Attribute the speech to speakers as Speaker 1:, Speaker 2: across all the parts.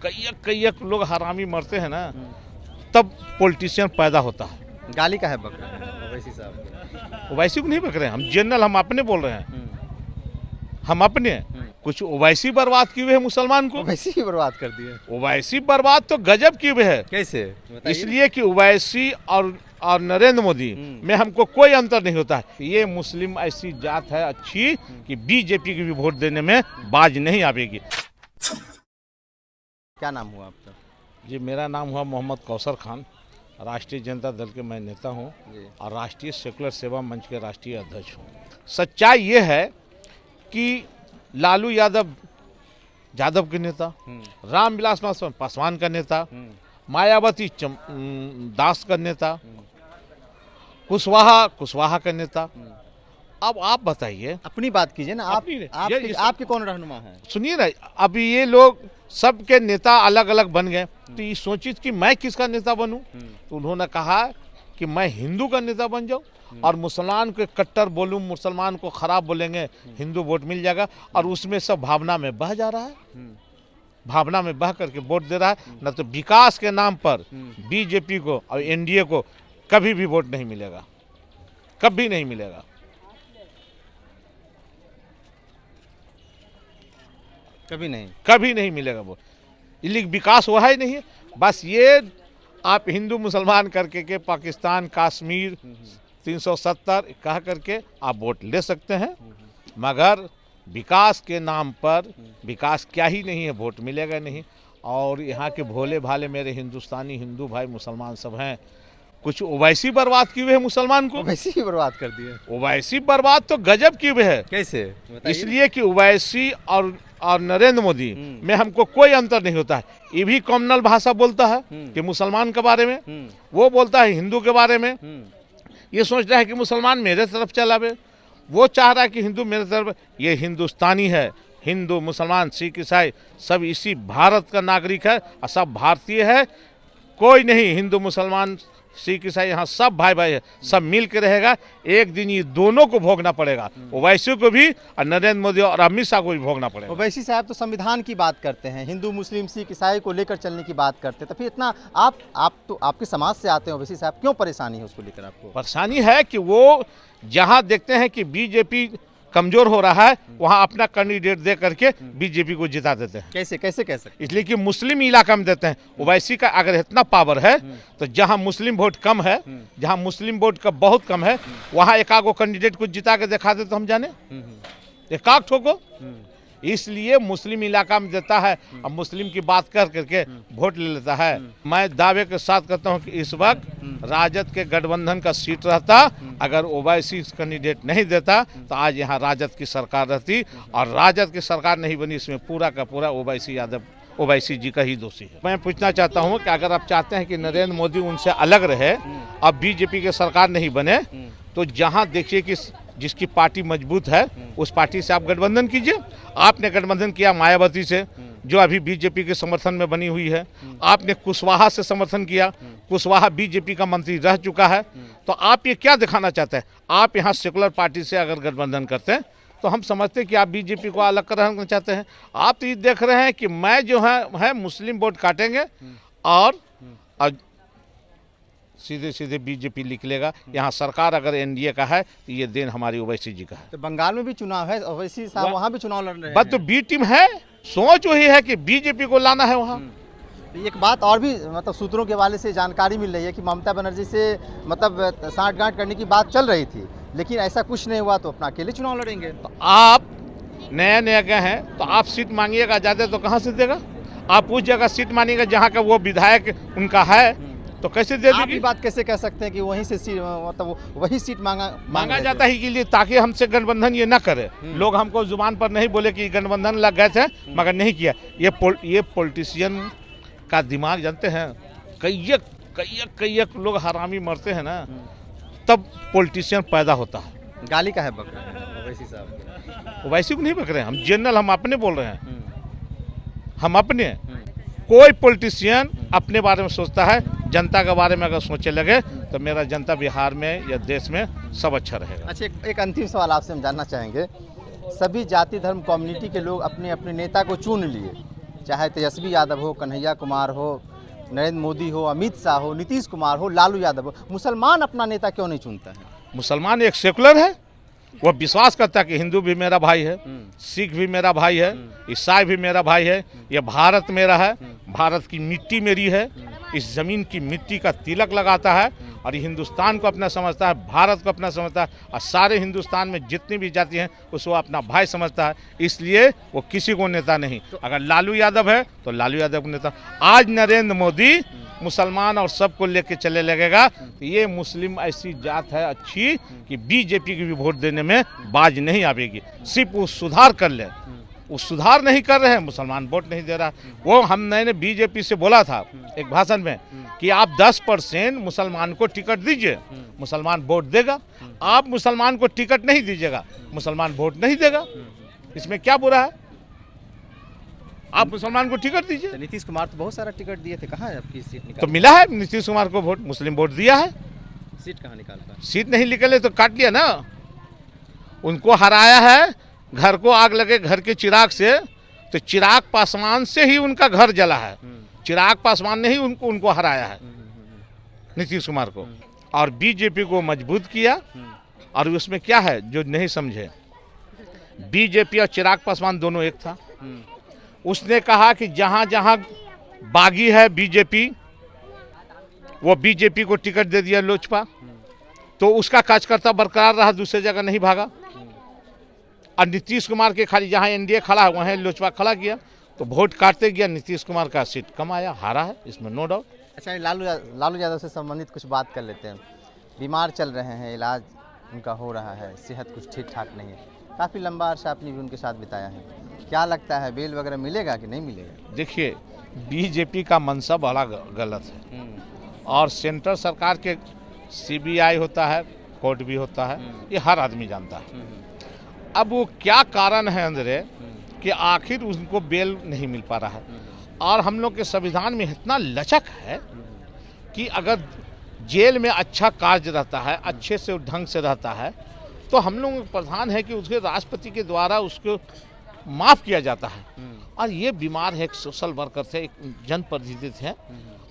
Speaker 1: कई लोग हरामी मरते हैं ना, तब पॉलिटिशियन पैदा होता है।
Speaker 2: गाली का है बक रहे हैं ओवैसी साहब?
Speaker 1: ओवैसी को नहीं बक रहे हैं हम, जनरल हम अपने बोल रहे हैं। हम अपने कुछ ओवैसी बर्बाद किए हुए हैं मुसलमान को।
Speaker 2: ओवैसी ही बर्बाद कर दिए?
Speaker 1: ओवैसी बर्बाद तो गजब किए हुए है।
Speaker 2: कैसे बताइए?
Speaker 1: इसलिए कि ओवैसी और नरेंद्र मोदी में हमको कोई अंतर नहीं होता है। ये मुस्लिम ऐसी जात है अच्छी कि बीजेपी की भी वोट देने में बाज नहीं आवेगी।
Speaker 2: क्या नाम हुआ आपका?
Speaker 1: जी, मेरा नाम हुआ मोहम्मद कौसर खान। राष्ट्रीय जनता दल के मैं नेता हूँ
Speaker 2: जी।
Speaker 1: और राष्ट्रीय सेकुलर सेवा मंच के राष्ट्रीय अध्यक्ष हूँ। सच्चाई ये है कि लालू यादव के नेता, रामविलास पासवान का नेता, मायावती दास का नेता, कुशवाहा का नेता। अब आप बताइए,
Speaker 2: अपनी बात कीजिए ना। आपके कौन रहनुमा है?
Speaker 1: सुनिए ना, अब ये लोग सबके नेता अलग अलग बन गए, तो ये सोचिए कि मैं किसका नेता बनूं। तो उन्होंने कहा कि मैं हिंदू का नेता बन जाऊं और मुसलमान को कट्टर बोलूं, मुसलमान को खराब बोलेंगे, हिंदू वोट मिल जाएगा। और उसमें सब भावना में बह जा रहा है, भावना में बह करके वोट दे रहा है। न तो विकास के नाम पर बीजेपी को और एनडीए को कभी भी वोट नहीं मिलेगा, कभी नहीं मिलेगा। कभी नहीं मिलेगा वो। इसलिए विकास हुआ ही नहीं है। बस ये आप हिंदू मुसलमान करके के पाकिस्तान कश्मीर 370 कह करके आप वोट ले सकते हैं, मगर विकास के नाम पर विकास क्या ही नहीं है, वोट मिलेगा नहीं। और यहाँ के भोले भाले मेरे हिंदुस्तानी हिंदू भाई मुसलमान सब हैं, कुछ ओवैसी बर्बाद किए हुए हैं मुसलमान को।
Speaker 2: ओवैसी ही बर्बाद कर दिए?
Speaker 1: ओवैसी बर्बाद तो गजब किए हुए है।
Speaker 2: कैसे बताइए?
Speaker 1: इसलिए कि ओवैसी और नरेंद्र मोदी में हमको कोई अंतर नहीं होता है। ये भी कॉमनल भाषा बोलता है कि मुसलमान के बारे में, वो बोलता है हिंदू के बारे में। ये सोच रहा है कि मुसलमान मेरे तरफ चलावे, वो चाह रहा है कि हिंदू मेरे तरफ। ये हिंदुस्तानी है, हिंदू मुसलमान सिख ईसाई सब इसी भारत का नागरिक है और सब भारतीय है। कोई नहीं हिंदू मुसलमान सिख ईसाई, यहाँ सब भाई भाई है, सब मिल के रहेगा। एक दिन ये दोनों को भोगना पड़ेगा, ओवैसी को भी और नरेंद्र मोदी और अमित शाह को भी भोगना पड़ेगा।
Speaker 2: ओवैसी साहब तो संविधान की बात करते हैं, हिंदू मुस्लिम सिख ईसाई को लेकर चलने की बात करते हैं, तो फिर इतना आप तो आपके समाज से आते हैं ओवैसी साहब, क्यों परेशानी है उसको लेकर आपको?
Speaker 1: परेशानी है कि वो जहाँ देखते हैं कि बीजेपी कमजोर हो रहा है, वहाँ अपना कैंडिडेट दे करके बीजेपी को जिता देते हैं।
Speaker 2: कैसे कह सकते?
Speaker 1: इसलिए कि मुस्लिम इलाका में देते हैं। ओवैसी का अगर इतना पावर है तो जहाँ मुस्लिम वोट कम है, जहाँ मुस्लिम वोट का बहुत कम है, वहाँ एकागो कैंडिडेट को जिता के दिखा दे तो हम जाने एकाग ठोको। इसलिए मुस्लिम इलाका में देता है और मुस्लिम की बात कर करके वोट ले लेता है। मैं दावे के साथ कहता हूँ कि इस वक्त राजद के गठबंधन का सीट रहता, अगर ओवैसी कैंडिडेट नहीं देता तो आज यहाँ राजद की सरकार रहती, और राजद की सरकार नहीं बनी, इसमें पूरा का पूरा ओवैसी जी का ही दोषी है। मैं पूछना चाहता हूँ कि अगर आप चाहते हैं कि नरेंद्र मोदी उनसे अलग रहे और बीजेपी की सरकार नहीं बने, तो जहाँ देखिए कि जिसकी पार्टी मजबूत है उस पार्टी से आप गठबंधन कीजिए। आपने गठबंधन किया मायावती से, जो अभी बीजेपी के समर्थन में बनी हुई है। आपने कुशवाहा से समर्थन किया, कुशवाहा बीजेपी का मंत्री रह चुका है। तो आप ये क्या दिखाना चाहते हैं? आप यहाँ सेकुलर पार्टी से अगर गठबंधन करते हैं तो हम समझते हैं कि आप बीजेपी को अलग करना चाहते हैं। आप तो ये देख रहे हैं कि मैं जो है मुस्लिम वोट काटेंगे और सीधे सीधे बीजेपी निकलेगा। यहाँ सरकार अगर एनडीए का है तो ये देन हमारी ओवैसी जी का है।
Speaker 2: तो बंगाल में भी चुनाव है, ओवैसी साहब वहाँ भी चुनाव लड़ रहे हैं।
Speaker 1: बस तो बी टीम है, सोच वही है कि बीजेपी को लाना है वहाँ।
Speaker 2: एक बात और भी मतलब सूत्रों के हवाले से जानकारी मिल रही है कि ममता बनर्जी से मतलब साठगांठ करने की बात चल रही थी, लेकिन ऐसा कुछ नहीं हुआ, तो अपना अकेले चुनाव लड़ेंगे।
Speaker 1: तो आप नए गए हैं तो आप सीट मांगिएगा ज़्यादा तो कहाँ से देगा? आप उस जगह सीट मांगिएगा जहाँ का वो विधायक उनका है, तो कैसे दे देगी?
Speaker 2: बात कैसे कह सकते हैं कि वहीं से मतलब वही सीट मांगा
Speaker 1: जाता ही के लिए, ताकि हमसे गठबंधन ये ना करे। लोग हमको जुबान पर नहीं बोले कि गठबंधन लग गए थे मगर नहीं किया। ये पॉलिटिशियन का दिमाग जानते हैं, कई लोग हरामी मरते हैं ना, तब पॉलिटिशियन पैदा होता है।
Speaker 2: गाली का है बक रहे हैं ओवैसी साहब?
Speaker 1: ओवैसी को नहीं बक रहे हैं हम, जनरल हम अपने बोल रहे हैं। हम अपने, कोई पॉलिटिशियन अपने बारे में सोचता है, जनता के बारे में अगर सोचने लगे तो मेरा जनता बिहार में या देश में सब अच्छा रहेगा।
Speaker 2: अच्छा, एक अंतिम सवाल आपसे हम जानना चाहेंगे। सभी जाति धर्म कम्युनिटी के लोग अपने अपने नेता को चुन लिए, चाहे तेजस्वी यादव हो, कन्हैया कुमार हो, नरेंद्र मोदी हो, अमित शाह हो, नीतीश कुमार हो, लालू यादव हो, मुसलमान अपना नेता क्यों नहीं चुनता है?
Speaker 1: मुसलमान एक सेकुलर है, वो विश्वास करता है कि हिंदू भी मेरा भाई है, सिख भी मेरा भाई है, ईसाई भी मेरा भाई है, ये भारत मेरा है, भारत की मिट्टी मेरी है, इस ज़मीन की मिट्टी का तिलक लगाता है और ये हिंदुस्तान को अपना समझता है, भारत को अपना समझता है और सारे हिंदुस्तान में जितनी भी जाति हैं उसको अपना भाई समझता है, इसलिए वो किसी को नेता नहीं। अगर लालू यादव है तो लालू यादव को नेता। आज नरेंद्र मोदी मुसलमान और सबको लेके चले लगेगा तो ये मुस्लिम ऐसी जात है अच्छी कि बीजेपी की भी वोट देने में बाज नहीं आवेगी। सिर्फ वो सुधार कर ले, वो सुधार नहीं कर रहे हैं, मुसलमान वोट नहीं दे रहा। वो मैंने बीजेपी से बोला था एक भाषण में कि आप 10% मुसलमान को टिकट दीजिए, मुसलमान वोट देगा। आप मुसलमान को टिकट नहीं दीजिएगा, मुसलमान वोट नहीं देगा। इसमें क्या बुरा है? आप मुसलमान को टिकट दीजिए।
Speaker 2: तो नीतीश कुमार तो बहुत सारा टिकट दिए थे, कहाँ है आपकी सीट
Speaker 1: तो
Speaker 2: निकाल?
Speaker 1: मिला है नीतीश कुमार को वोट, मुस्लिम वोट दिया है।
Speaker 2: सीट कहाँ निकाल पाए?
Speaker 1: सीट नहीं निकले तो काट लिया ना, उनको हराया है। घर को आग लगे घर के चिराग से, तो चिराग पासवान से ही उनका घर जला है। चिराग पासवान ने ही उनको हराया है, नीतीश कुमार को, और बीजेपी को मजबूत किया। और उसमें क्या है जो नहीं समझे, बीजेपी और चिराग पासवान दोनों एक था। उसने कहा कि जहाँ जहाँ बागी है बीजेपी, वो बीजेपी को टिकट दे दिया लोजपा, तो उसका कार्यकर्ता बरकरार रहा, दूसरी जगह नहीं भागा। और नीतीश कुमार के खाली जहाँ एनडीए खड़ा है वहाँ लोजपा खड़ा किया, तो वोट काटते गया, नीतीश कुमार का सीट कम आया, हारा है, इसमें नो डाउट।
Speaker 2: अच्छा, लालू यादव से संबंधित कुछ बात कर लेते हैं। बीमार चल रहे हैं, इलाज उनका हो रहा है, सेहत कुछ ठीक ठाक नहीं है, काफ़ी लंबा अर्सा आपने भी उनके साथ बिताया है, क्या लगता है बेल वगैरह मिलेगा कि नहीं मिलेगा?
Speaker 1: देखिए, बीजेपी का मंशा बड़ा गलत है, और सेंट्रल सरकार के सीबीआई होता है, कोर्ट भी होता है, ये हर आदमी जानता है। अब वो क्या कारण है अंदर कि आखिर उनको बेल नहीं मिल पा रहा है। और हम लोग के संविधान में इतना लचक है कि अगर जेल में अच्छा कार्य रहता है, अच्छे से ढंग से रहता है, तो हम लोग प्रधान है कि उसके राष्ट्रपति के द्वारा उसको माफ़ किया जाता है। और ये बीमार है, एक सोशल वर्कर थे, एक जनप्रतिनिधि थे,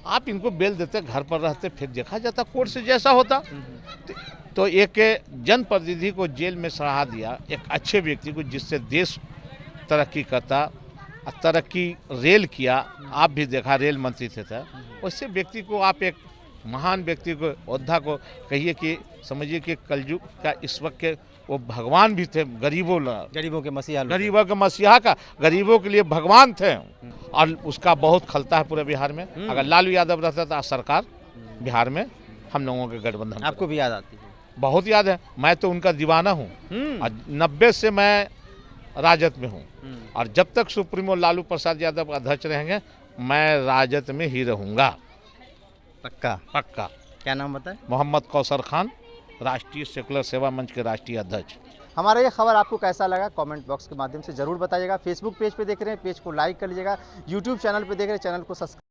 Speaker 1: आप इनको बेल देते, घर पर रहते, फिर देखा जाता कोर्ट से जैसा होता। तो एक जनप्रतिनिधि को जेल में सड़ा दिया, एक अच्छे व्यक्ति को जिससे देश तरक्की करता, तरक्की रेल किया, आप भी देखा रेल मंत्री थे, वैसे व्यक्ति को आप एक महान व्यक्ति को, योद्धा को कहिए कि समझिए कि कलयुग का इस वक्त के वो भगवान भी थे, गरीबों के मसीहा का, गरीबों के लिए भगवान थे। और उसका बहुत खलता है पूरे बिहार में। अगर लालू यादव रहता था सरकार बिहार में, हम लोगों के गठबंधन।
Speaker 2: आपको भी याद आती है?
Speaker 1: बहुत याद है, मैं तो उनका दीवाना हूँ। 90 से मैं राजद में हूँ, और जब तक सुप्रीमो लालू प्रसाद यादव अध्यक्ष रहेंगे, मैं राजद में ही रहूँगा।
Speaker 2: पक्का?
Speaker 1: पक्का।
Speaker 2: क्या नाम बताएं?
Speaker 1: मोहम्मद कौसर खान, राष्ट्रीय सेकुलर सेवा मंच के राष्ट्रीय अध्यक्ष।
Speaker 2: हमारा ये खबर आपको कैसा लगा कमेंट बॉक्स के माध्यम से ज़रूर बताइएगा। फेसबुक पेज पे देख रहे हैं, पेज को लाइक कर लीजिएगा। यूट्यूब चैनल पे देख रहे हैं, चैनल को सब्सक्राइब